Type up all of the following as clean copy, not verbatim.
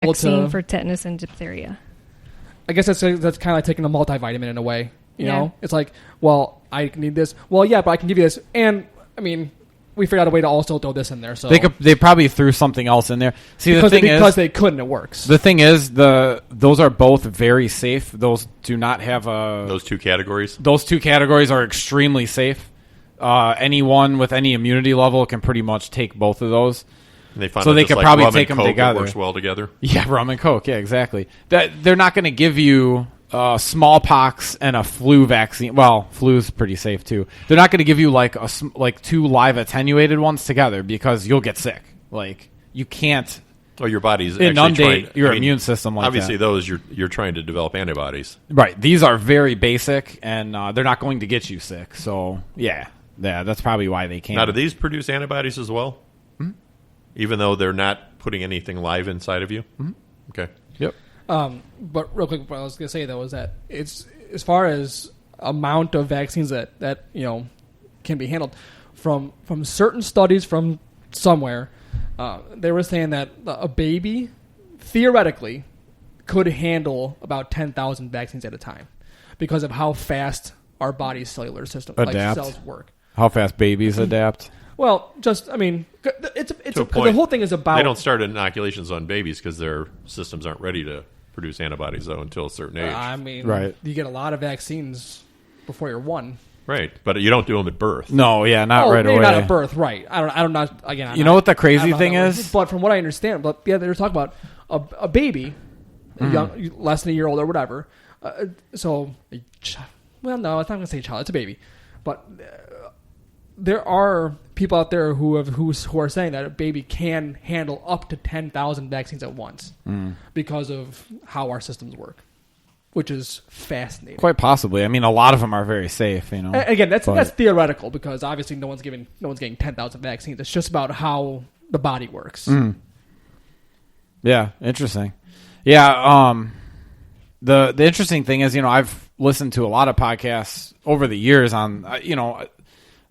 vaccine for tetanus and diphtheria. I guess that's kind of like taking a multivitamin in a way. You know, it's like, well, I need this. Well, yeah, but I can give you this, and I mean, we figured out a way to also throw this in there. So they probably threw something else in there. See, because they couldn't, it works. The thing is, those are both very safe. Those do not have those two categories. Those two categories are extremely safe. Anyone with any immunity level can pretty much take both of those. And they find so they could probably rum take and them Coke, together. It works well together. Yeah, rum and Coke. Yeah, exactly. They're not going to give you smallpox and a flu vaccine. Well, flu's pretty safe too. They're not going to give you like two live attenuated ones together because you'll get sick. Like you can't. Oh, your body's inundate your immune system like obviously that. Those you're trying to develop antibodies. Right. These are very basic, and they're not going to get you sick. So yeah, that's probably why they can't. Now, do these produce antibodies as well? Mm-hmm. Even though they're not putting anything live inside of you? Mm-hmm. Okay. Yep. But real quick, what I was going to say though is that it's as far as amount of vaccines that can be handled from certain studies from somewhere, they were saying that a baby theoretically could handle about 10,000 vaccines at a time because of how fast our body's cellular system, like cells, work. How fast babies adapt. Well, the whole thing is about. They don't start inoculations on babies because their systems aren't ready to produce antibodies though until a certain age. I mean, right. You get a lot of vaccines before you're one. Right, but you don't do them at birth. No, yeah, not right away. Not at birth, right? I don't know. Again, you know what the crazy thing is? But from what I understand, they were talking about a baby, young, less than a year old or whatever. Well, no, it's not going to say child. It's a baby, but there are people out there who are saying that a baby can handle up to 10,000 vaccines at once because of how our systems work, which is fascinating. Quite possibly. I mean, a lot of them are very safe. You know. Again, that's theoretical because obviously no one's getting 10,000 vaccines. It's just about how the body works. Yeah, interesting. Yeah. The interesting thing is, I've listened to a lot of podcasts over the years on,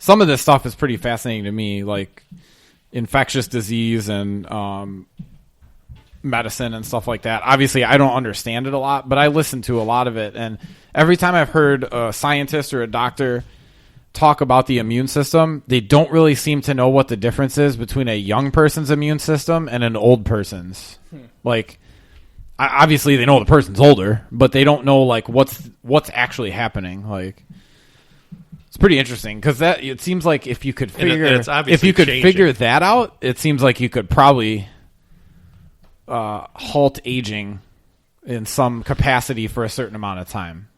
some of this stuff is pretty fascinating to me, like infectious disease and medicine and stuff like that. Obviously, I don't understand it a lot, but I listen to a lot of it. And every time I've heard a scientist or a doctor talk about the immune system, they don't really seem to know what the difference is between a young person's immune system and an old person's. Like, obviously, they know the person's older, but they don't know like what's actually happening. Like, it's pretty interesting because it seems like if you could figure figure that out, it seems like you could probably halt aging in some capacity for a certain amount of time.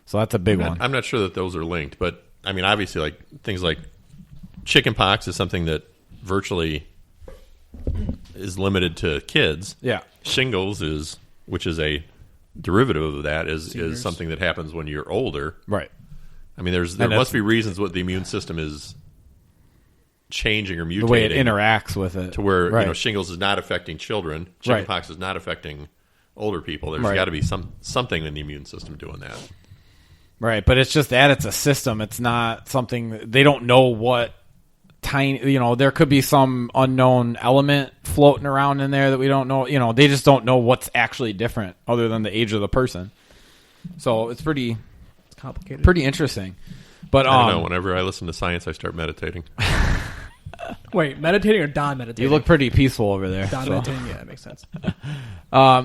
So that's a big one. I'm not sure that those are linked, but I mean, obviously, like things like chickenpox is something that virtually is limited to kids. Yeah, shingles which is a derivative of that, is something that happens when you're older. Right. I mean, there must be reasons what the immune system is changing or mutating. The way it interacts with it. To where shingles is not affecting children. Chickenpox is not affecting older people. There's got to be something in the immune system doing that. Right, but it's just that it's a system. It's not something they don't know what tiny. There could be some unknown element floating around in there that we don't know. They just don't know what's actually different other than the age of the person. So it's pretty complicated, pretty interesting. But I don't know. Whenever I listen to science, I start meditating. Wait, meditating or Don meditating? You look pretty peaceful over there. Don meditating, yeah, that makes sense.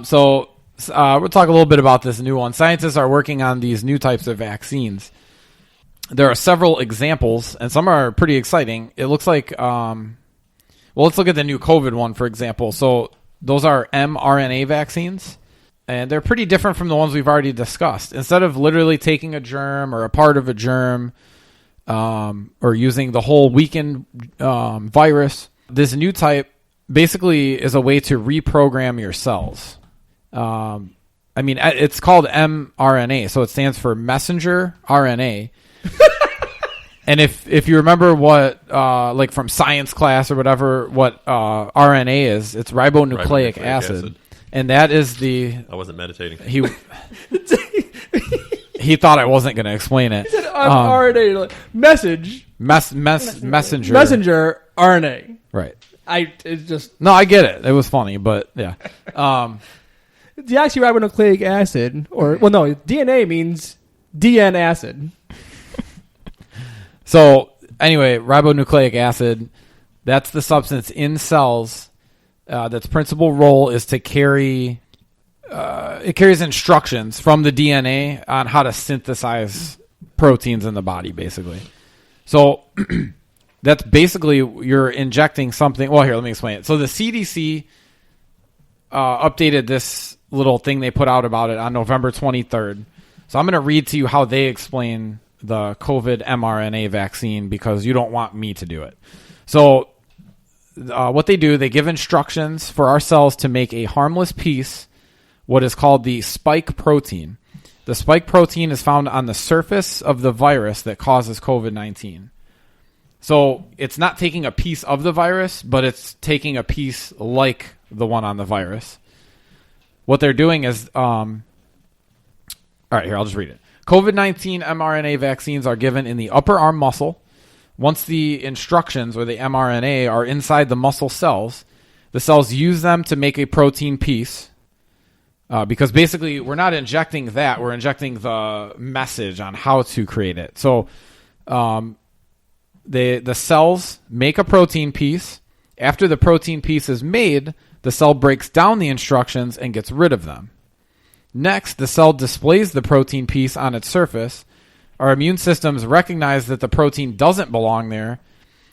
So we'll talk a little bit about this new one. Scientists are working on these new types of vaccines. There are several examples, and some are pretty exciting. It looks like, let's look at the new COVID one, for example. So those are mRNA vaccines, and they're pretty different from the ones we've already discussed. Instead of literally taking a germ or a part of a germ or using the whole weakened virus, this new type basically is a way to reprogram your cells. It's called mRNA, so it stands for messenger RNA. And if you remember what, like from science class or whatever, what RNA is, it's ribonucleic acid. And that is I wasn't meditating. He thought I wasn't going to explain it. He said RNA, message. Messenger. Messenger RNA. Right. It's just No, I get it. It was funny, but yeah. deoxyribonucleic acid, or well, no, DNA means DN acid. So anyway, ribonucleic acid, that's the substance in cells that's principal role is to carry. It carries instructions from the DNA on how to synthesize proteins in the body, basically. So that's basically you're injecting something. Well, here, let me explain it. So the CDC updated this little thing they put out about it on November 23rd. So I'm going to read to you how they explain the COVID mRNA vaccine because you don't want me to do it. So what they do, they give instructions for our cells to make a harmless piece, what is called the spike protein. The spike protein is found on the surface of the virus that causes COVID-19. So it's not taking a piece of the virus, but it's taking a piece like the one on the virus. What they're doing is, all right, here, I'll just read it. COVID-19 mRNA vaccines are given in the upper arm muscle. Once the instructions or the mRNA are inside the muscle cells, the cells use them to make a protein piece. Because basically, we're not injecting that. We're injecting the message on how to create it. So the cells make a protein piece. After the protein piece is made, the cell breaks down the instructions and gets rid of them. Next, the cell displays the protein piece on its surface. Our immune systems recognize that the protein doesn't belong there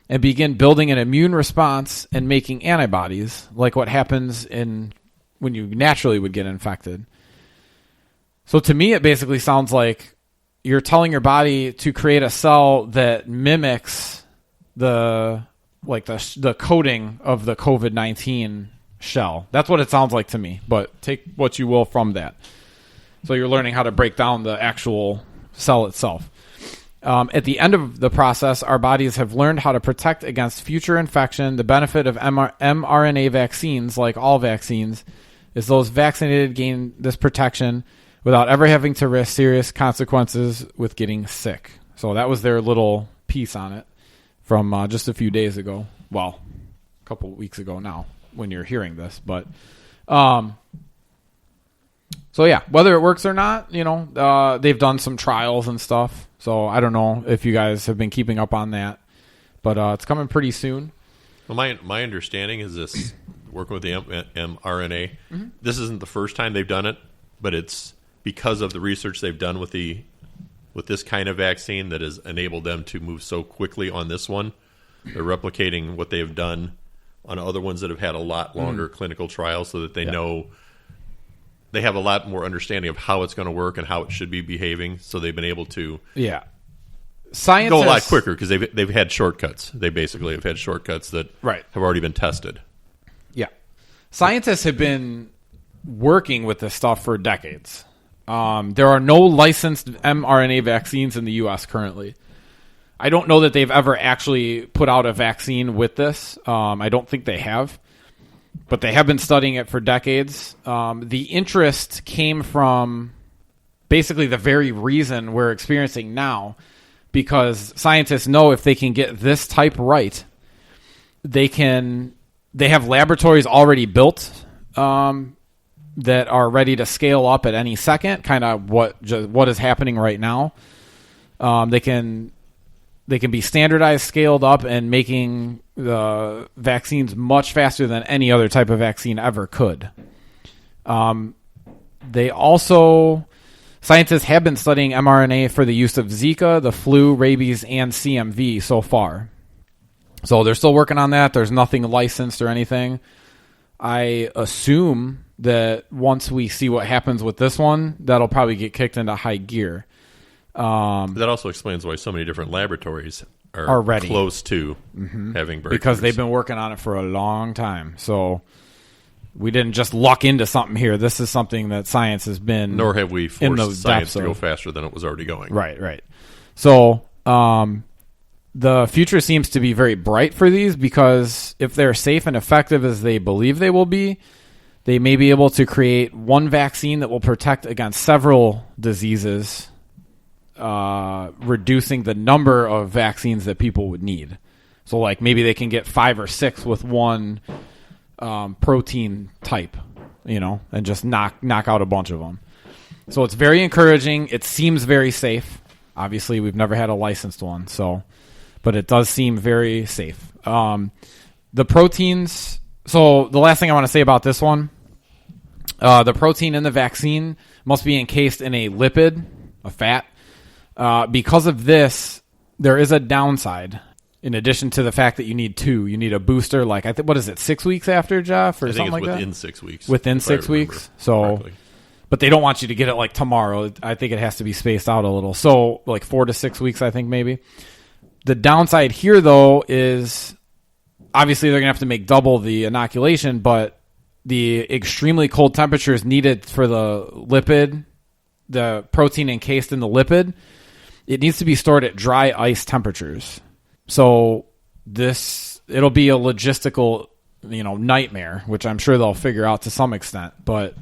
and begin building an immune response and making antibodies, like what happens when you naturally would get infected. So to me, it basically sounds like you're telling your body to create a cell that mimics the coding of the COVID-19 shell. That's what it sounds like to me, but take what you will from that. So you're learning how to break down the actual cell itself. At the end of the process, our bodies have learned how to protect against future infection. The benefit of mRNA vaccines, like all vaccines, is those vaccinated gain this protection without ever having to risk serious consequences with getting sick. So that was their little piece on it from just a few days ago. Well, a couple weeks ago now when you're hearing this. But so yeah, whether it works or not, they've done some trials and stuff. So I don't know if you guys have been keeping up on that, but it's coming pretty soon. Well, my understanding is this, working with the mRNA, this isn't the first time they've done it, but it's because of the research they've done with this kind of vaccine that has enabled them to move so quickly on this one. They're replicating what they've done on other ones that have had a lot longer clinical trials so that they know they have a lot more understanding of how it's going to work and how it should be behaving. So they've been able to scientists go a lot quicker because they've had shortcuts. They basically have had shortcuts that have already been tested. Yeah. Scientists have been working with this stuff for decades. There are no licensed mRNA vaccines in the U.S. currently. I don't know that they've ever actually put out a vaccine with this. I don't think they have. But they have been studying it for decades. The interest came from basically the very reason we're experiencing now, because scientists know if they can get this type right, they have laboratories already built that are ready to scale up at any second, kind of what is happening right now. They can be standardized, scaled up, and making the vaccines much faster than any other type of vaccine ever could. Scientists have been studying mRNA for the use of Zika, the flu, rabies, and CMV so far. So they're still working on that. There's nothing licensed or anything. I assume that once we see what happens with this one, that'll probably get kicked into high gear. That also explains why so many different laboratories are ready, close to having breakthroughs. Because they've been working on it for a long time. So we didn't just luck into something here. This is something that science has been. Nor have we forced science to go faster than it was already going. Right. So the future seems to be very bright for these, because if they're safe and effective as they believe they will be, they may be able to create one vaccine that will protect against several diseases, reducing the number of vaccines that people would need. So like maybe they can get 5 or 6 with one protein type, and just knock out a bunch of them. So it's very encouraging. It seems very safe. Obviously, we've never had a licensed one, but it does seem very safe. The proteins. So the last thing I want to say about this one, the protein in the vaccine must be encased in a lipid, a fat. Because of this, there is a downside. In addition to the fact that you need 2, you need a booster. Like what is it, 6 weeks after, Jeff, or I think something like that? Within 6 weeks. Within 6 weeks. So, correctly. But they don't want you to get it like tomorrow. I think it has to be spaced out a little. So like 4 to 6 weeks, I think maybe. The downside here, though, is obviously they're gonna have to make double the inoculation, but the extremely cold temperatures needed for the lipid, the protein encased in the lipid, it needs to be stored at dry ice temperatures. So it'll be a logistical, nightmare, which I'm sure they'll figure out to some extent. But,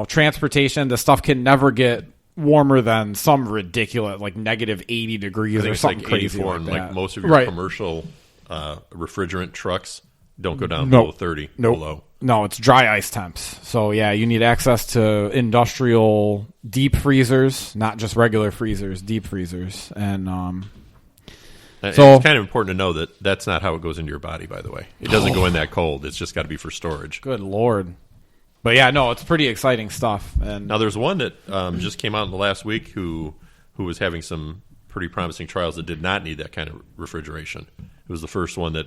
transportation, the stuff can never get warmer than some ridiculous, like negative 80 degrees or something like crazy 84, like and that. like most of your commercial refrigerant trucks don't go down below 30. Nope. Below. No, it's dry ice temps. So, yeah, you need access to industrial deep freezers, not just regular freezers, deep freezers. And so it's kind of important to know that that's not how it goes into your body, by the way. It doesn't go in that cold. It's just got to be for storage. Good Lord. But, yeah, no, it's pretty exciting stuff. And now, there's one that just came out in the last week who was having some pretty promising trials that did not need that kind of refrigeration. It was the first one that...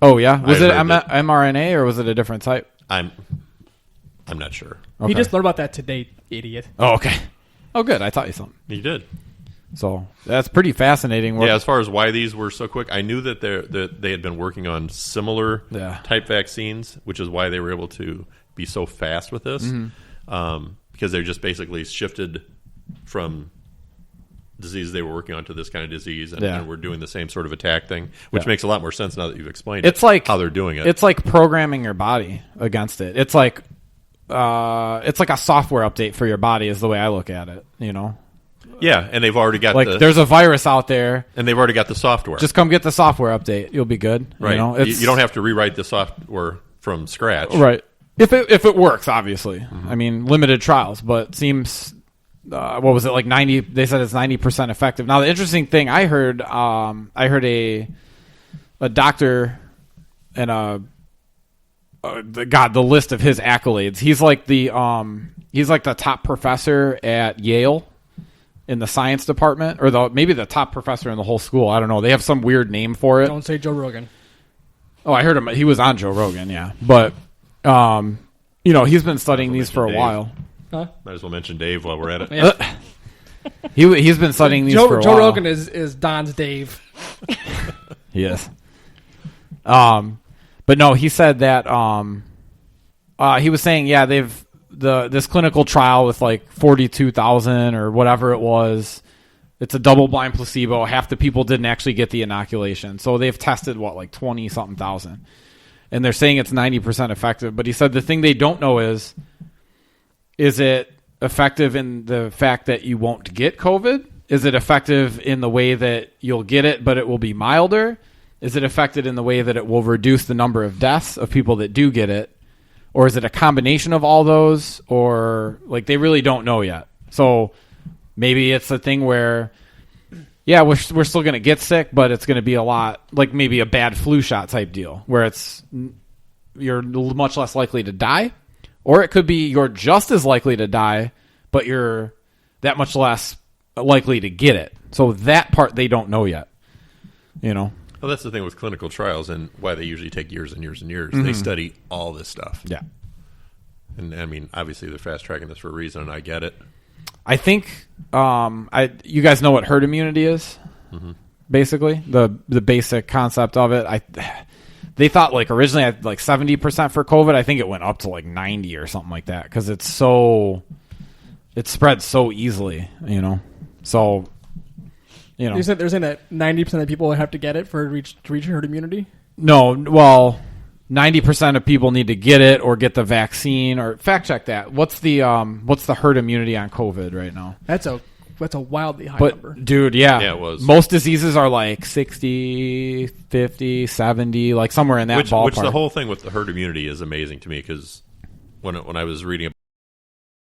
Oh, yeah? Was it mRNA or was it a different type? I'm not sure. Okay. He just learned about that today, idiot. Oh, okay. Oh, good. I taught you something. You did. So that's pretty fascinating. Yeah, as far as why these were so quick, I knew that they had been working on similar type vaccines, which is why they were able to be so fast with this, because they just basically shifted from disease they were working on to this kind of disease, and we're doing the same sort of attack thing, which makes a lot more sense now that you've explained how they're doing it. It's like programming your body against it. It's like a software update for your body is the way I look at it, Yeah, and they've already got there's a virus out there, and they've already got the software. Just come get the software update. You'll be good. Right. You don't have to rewrite the software from scratch. Right. If it works, obviously. Mm-hmm. I mean, limited trials, but seems what was it, like 90? They said it's 90% effective. Now, the interesting thing I heard a doctor and the list of his accolades. He's like the top professor at Yale in the science department, or maybe the top professor in the whole school. I don't know. They have some weird name for it. Don't say Joe Rogan. Oh, I heard him. He was on Joe Rogan, yeah. But, he's been studying these for a while. Huh? Might as well mention Dave while we're at it. Yeah. He's been studying these for a while. Joe Rogan is Don's Dave. He is. But no, he said that he was saying, they've this clinical trial with like 42,000 or whatever it was. It's a double-blind placebo. Half the people didn't actually get the inoculation. So they've tested, like 20-something thousand. And they're saying it's 90% effective. But he said the thing they don't know is it effective in the fact that you won't get COVID? Is it effective in the way that you'll get it, but it will be milder? Is it effective in the way that it will reduce the number of deaths of people that do get it? Or is it a combination of all those? Or, they really don't know yet. So maybe it's a thing where, we're still going to get sick, but it's going to be a lot like maybe a bad flu shot type deal where you're much less likely to die. Or it could be you're just as likely to die, but you're that much less likely to get it. So that part they don't know yet. Well, that's the thing with clinical trials and why they usually take years and years and years. Mm-hmm. They study all this stuff. Yeah. And, I mean, obviously they're fast-tracking this for a reason, and I get it. I think you guys know what herd immunity is, basically? The basic concept of it. They thought originally at 70% for COVID. I think it went up to 90 or something like that because it spreads so easily, So, They're saying that 90% of people have to get it to reach herd immunity? No, well, 90% of people need to get it or get the vaccine or fact check that. What's the herd immunity on COVID right now? That's a that's a wildly high But, number. dude, yeah. Yeah, it was. Most diseases are like 60, 50, 70, like somewhere in that ballpark. Which the whole thing with the herd immunity is amazing to me because when I was reading